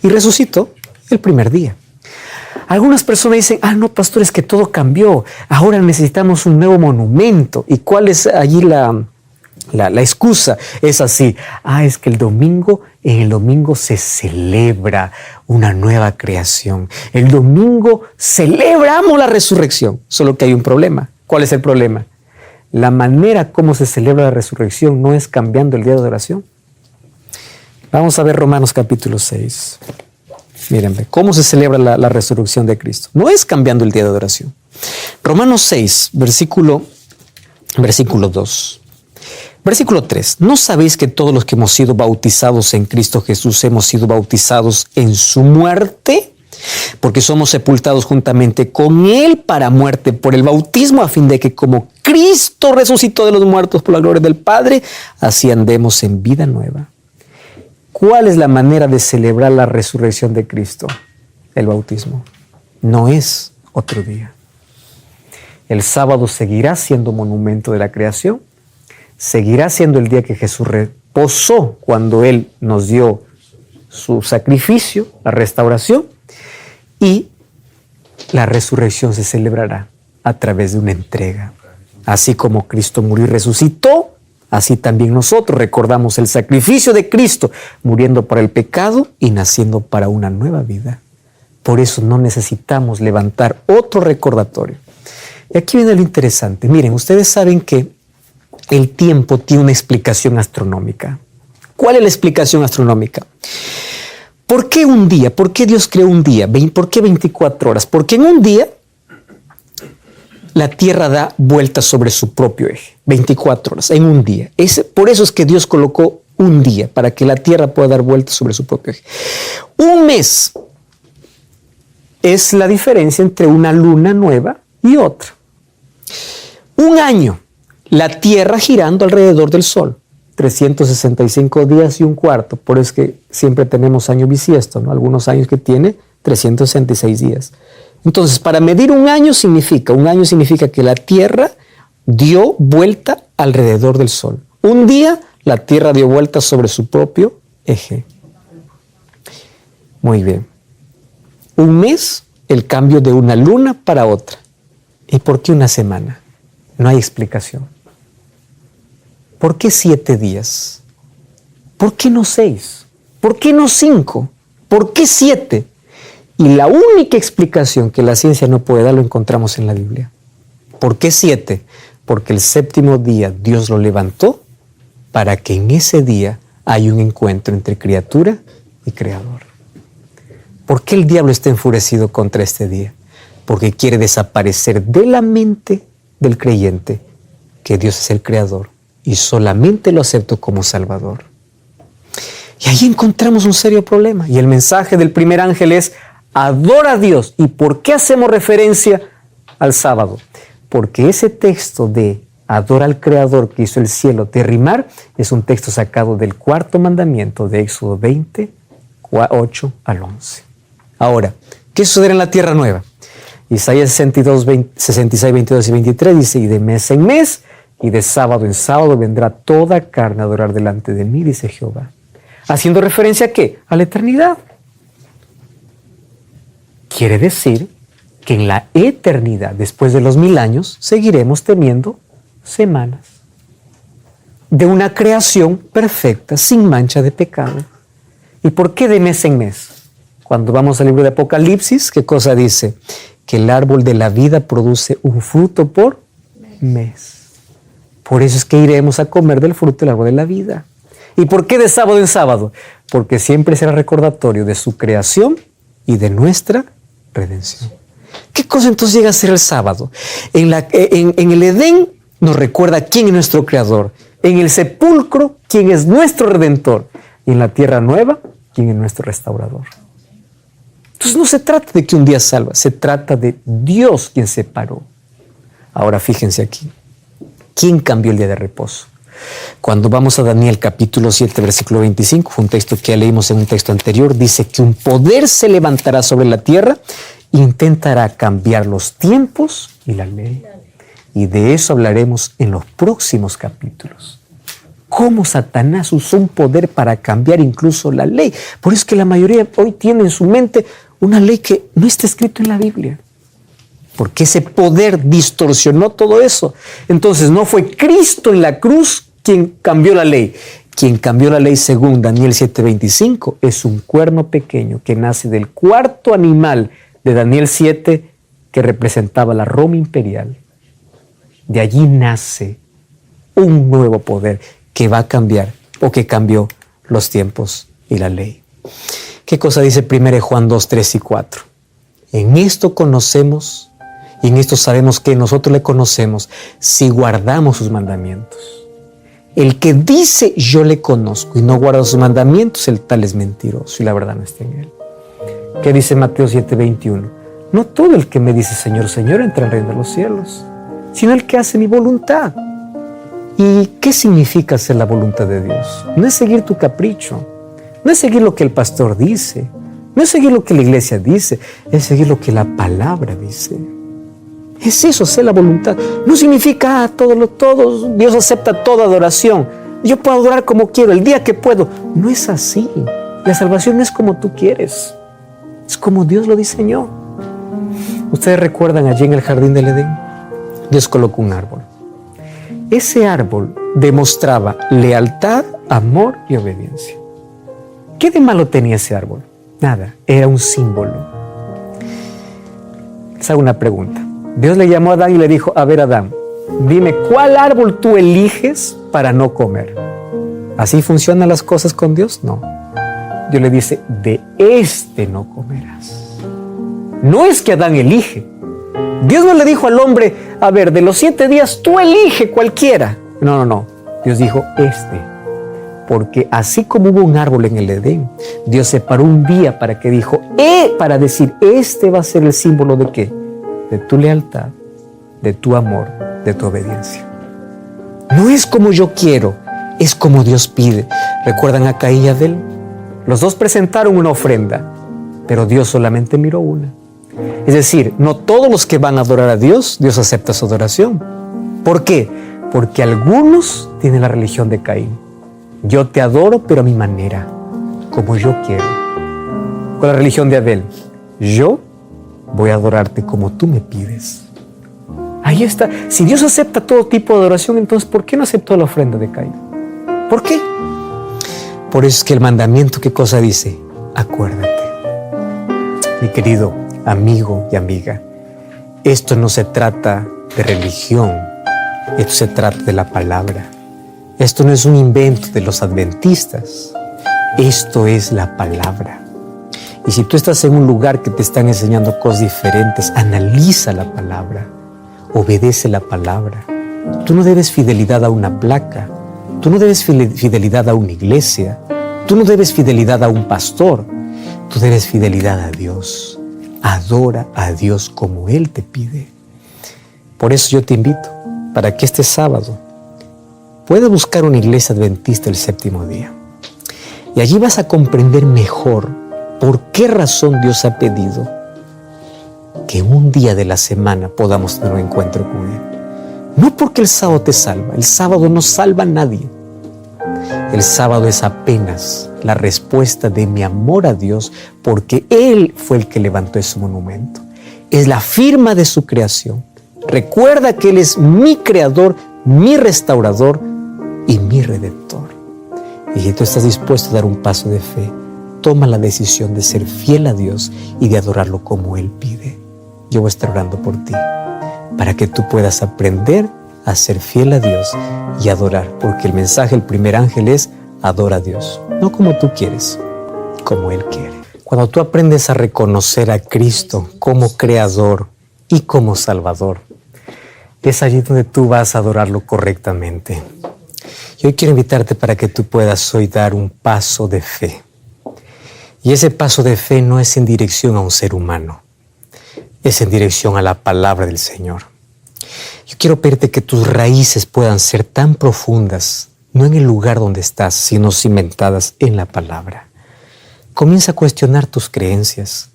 y resucitó el primer día. Algunas personas dicen, no, pastor, es que todo cambió, ahora necesitamos un nuevo monumento. ¿Y cuál es allí la excusa? Es así, es que en el domingo se celebra una nueva creación. El domingo celebramos la resurrección, solo que hay un problema. ¿Cuál es el problema? La manera como se celebra la resurrección no es cambiando el día de adoración. Vamos a ver Romanos capítulo 6. Mírenme, ¿cómo se celebra la resurrección de Cristo? No es cambiando el día de adoración. Romanos 6, versículo 2. Versículo 3. ¿No sabéis que todos los que hemos sido bautizados en Cristo Jesús hemos sido bautizados en su muerte? Porque somos sepultados juntamente con Él para muerte por el bautismo, a fin de que como Cristo resucitó de los muertos por la gloria del Padre, así andemos en vida nueva. ¿Cuál es la manera de celebrar la resurrección de Cristo? El bautismo. No es otro día. El sábado seguirá siendo monumento de la creación. Seguirá siendo el día que Jesús reposó cuando Él nos dio su sacrificio, la restauración. Y la resurrección se celebrará a través de una entrega. Así como Cristo murió y resucitó, así también nosotros recordamos el sacrificio de Cristo, muriendo para el pecado y naciendo para una nueva vida. Por eso no necesitamos levantar otro recordatorio. Y aquí viene lo interesante. Miren, ustedes saben que el tiempo tiene una explicación astronómica. ¿Cuál es la explicación astronómica? ¿Por qué un día? ¿Por qué Dios creó un día? ¿Por qué 24 horas? Porque en un día la Tierra da vueltas sobre su propio eje. 24 horas, en un día. Por eso es que Dios colocó un día, para que la Tierra pueda dar vueltas sobre su propio eje. Un mes es la diferencia entre una luna nueva y otra. Un año, la Tierra girando alrededor del Sol. 365 días y un cuarto. Por eso es que siempre tenemos año bisiesto, ¿no? Algunos años que tiene 366 días. Entonces, para medir un año significa que la Tierra dio vuelta alrededor del Sol. Un día, la Tierra dio vuelta sobre su propio eje. Muy bien. Un mes, el cambio de una luna para otra. ¿Y por qué una semana? No hay explicación. ¿Por qué 7 días? ¿Por qué no 6? ¿Por qué no 5? ¿Por qué 7? Y la única explicación que la ciencia no puede dar lo encontramos en la Biblia. ¿Por qué 7? Porque el séptimo día Dios lo levantó para que en ese día haya un encuentro entre criatura y creador. ¿Por qué el diablo está enfurecido contra este día? Porque quiere desaparecer de la mente del creyente que Dios es el creador y solamente lo acepto como Salvador. Y ahí encontramos un serio problema. Y el mensaje del primer ángel es: adora a Dios. ¿Y por qué hacemos referencia al sábado? Porque ese texto de adora al Creador que hizo el cielo, derrimar, es un texto sacado del cuarto mandamiento de Éxodo 20, 8 al 11. Ahora, ¿qué sucederá en la tierra nueva? Isaías 66, 22 y 23 dice: y de mes en mes y de sábado en sábado vendrá toda carne a adorar delante de mí, dice Jehová. ¿Haciendo referencia a qué? A la eternidad. Quiere decir que en la eternidad, después de los 1000 años, seguiremos teniendo semanas de una creación perfecta, sin mancha de pecado. ¿Y por qué de mes en mes? Cuando vamos al libro de Apocalipsis, ¿qué cosa dice? Que el árbol de la vida produce un fruto por mes. Por eso es que iremos a comer del fruto del árbol de la vida. ¿Y por qué de sábado en sábado? Porque siempre será recordatorio de su creación y de nuestra redención. ¿Qué cosa entonces llega a ser el sábado? En el Edén nos recuerda quién es nuestro Creador. En el sepulcro, quién es nuestro Redentor. Y en la tierra nueva, quién es nuestro Restaurador. Entonces no se trata de que un día salva, se trata de Dios quien separó. Ahora fíjense aquí, ¿quién cambió el día de reposo? Cuando vamos a Daniel capítulo 7, versículo 25, fue un texto que ya leímos en un texto anterior, dice que un poder se levantará sobre la tierra e intentará cambiar los tiempos y la ley. Y de eso hablaremos en los próximos capítulos. Cómo Satanás usó un poder para cambiar incluso la ley. Por eso es que la mayoría hoy tiene en su mente una ley que no está escrita en la Biblia. Porque ese poder distorsionó todo eso. Entonces no fue Cristo en la cruz quien cambió la ley. Quien cambió la ley según Daniel 7:25 es un cuerno pequeño que nace del cuarto animal de Daniel 7 que representaba la Roma imperial. De allí nace un nuevo poder que va a cambiar o que cambió los tiempos y la ley. ¿Qué cosa dice 1 Juan 2, 3 y 4? En esto conocemos y en esto sabemos que nosotros le conocemos si guardamos sus mandamientos. El que dice yo le conozco y no guarda sus mandamientos, el tal es mentiroso y la verdad no está en él. ¿Qué dice Mateo 7:21? No todo el que me dice Señor, Señor entra en el reino de los cielos, sino el que hace mi voluntad. ¿Y qué significa hacer la voluntad de Dios? No es seguir tu capricho, no es seguir lo que el pastor dice, no es seguir lo que la iglesia dice, es seguir lo que la palabra dice. Es eso, hacer la voluntad. No significa todos, Dios acepta toda adoración. Yo puedo adorar como quiero, el día que puedo. No es así. La salvación no es como tú quieres, es como Dios lo diseñó. Ustedes recuerdan allí en el jardín del Edén, Dios colocó un árbol. Ese árbol demostraba lealtad, amor y obediencia. ¿Qué de malo tenía ese árbol? Nada, era un símbolo. Les hago una pregunta. Dios le llamó a Adán y le dijo, a ver Adán, dime cuál árbol tú eliges para no comer. ¿Así funcionan las cosas con Dios? No. Dios le dice, de este no comerás. No es que Adán elige. Dios no le dijo al hombre, a ver, de los 7 días tú elige cualquiera. No. Dios dijo, este. Porque así como hubo un árbol en el Edén, Dios separó un día para que dijo, para decir, este va a ser el símbolo de ¿qué? De tu lealtad, de tu amor, de tu obediencia. No es como yo quiero, es como Dios pide. ¿Recuerdan a Caín y Abel? Los dos presentaron una ofrenda, pero Dios solamente miró una. Es decir, no todos los que van a adorar a Dios, Dios acepta su adoración. ¿Por qué? Porque algunos tienen la religión de Caín. Yo te adoro, pero a mi manera, como yo quiero. Con la religión de Abel, yo voy a adorarte como tú me pides. Ahí está. Si Dios acepta todo tipo de adoración, entonces ¿por qué no aceptó la ofrenda de Caín? ¿Por qué? Por eso es que el mandamiento, ¿qué cosa dice? Acuérdate. Mi querido amigo y amiga, esto no se trata de religión, esto se trata de la palabra. Esto no es un invento de los adventistas, esto es la palabra. Y si tú estás en un lugar que te están enseñando cosas diferentes, analiza la palabra, obedece la palabra. Tú no debes fidelidad a una placa, tú no debes fidelidad a una iglesia, tú no debes fidelidad a un pastor, tú debes fidelidad a Dios. Adora a Dios como Él te pide. Por eso yo te invito, para que este sábado puedas buscar una iglesia adventista el 7º día. Y allí vas a comprender mejor por qué razón Dios ha pedido que un día de la semana podamos tener un encuentro con Él. No porque el sábado te salva, el sábado no salva a nadie. El sábado es apenas la respuesta de mi amor a Dios, porque Él fue el que levantó ese monumento. Es la firma de su creación. Recuerda que Él es mi creador, mi restaurador y mi redentor. Y si tú estás dispuesto a dar un paso de fe, toma la decisión de ser fiel a Dios y de adorarlo como Él pide. Yo voy a estar orando por ti, para que tú puedas aprender a ser fiel a Dios y adorar, porque el mensaje, el primer ángel es: adora a Dios, no como tú quieres, como Él quiere. Cuando tú aprendes a reconocer a Cristo como Creador y como Salvador, es allí donde tú vas a adorarlo correctamente. Y hoy quiero invitarte para que tú puedas hoy dar un paso de fe. Y ese paso de fe no es en dirección a un ser humano, es en dirección a la palabra del Señor. Yo quiero pedirte que tus raíces puedan ser tan profundas, no en el lugar donde estás, sino cimentadas en la palabra. Comienza a cuestionar tus creencias,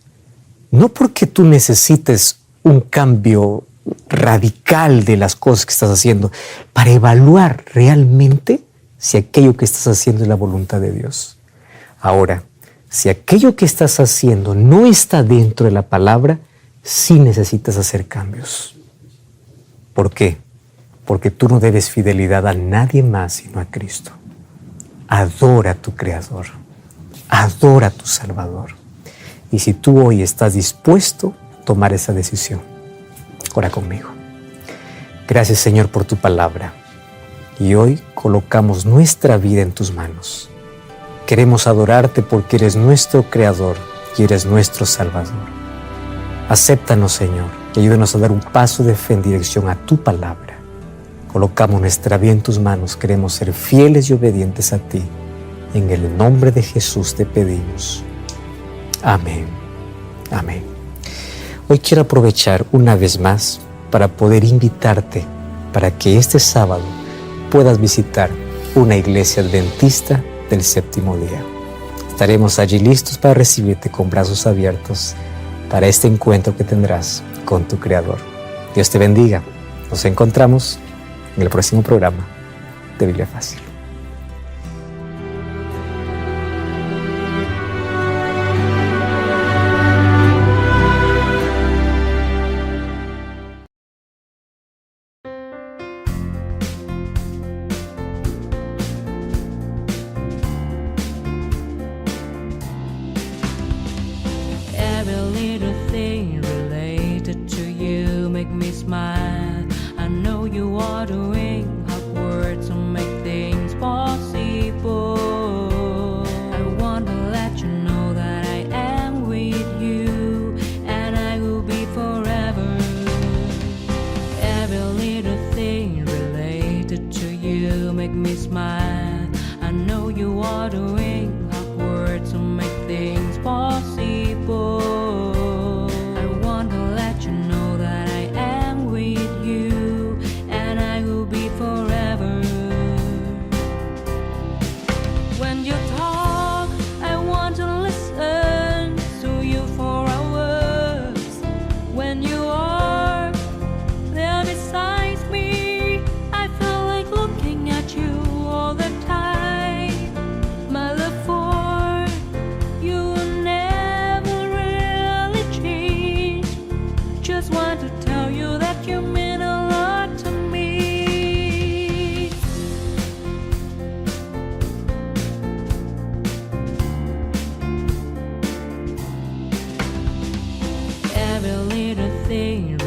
no porque tú necesites un cambio radical de las cosas que estás haciendo, para evaluar realmente si aquello que estás haciendo es la voluntad de Dios. Ahora, si aquello que estás haciendo no está dentro de la palabra, sí necesitas hacer cambios. ¿Por qué? Porque tú no debes fidelidad a nadie más sino a Cristo. Adora a tu Creador, adora a tu Salvador. Y si tú hoy estás dispuesto a tomar esa decisión, ora conmigo. Gracias, Señor, por tu palabra. Y hoy colocamos nuestra vida en tus manos. Queremos adorarte porque eres nuestro Creador y eres nuestro Salvador. Acéptanos, Señor, y ayúdanos a dar un paso de fe en dirección a tu palabra. Colocamos nuestra vida en tus manos. Queremos ser fieles y obedientes a ti. En el nombre de Jesús te pedimos. Amén. Amén. Hoy quiero aprovechar una vez más para poder invitarte para que este sábado puedas visitar una iglesia adventista del séptimo día. Estaremos allí listos para recibirte con brazos abiertos para este encuentro que tendrás con tu Creador. Dios te bendiga. Nos encontramos en el próximo programa de Biblia Fácil. Every little thing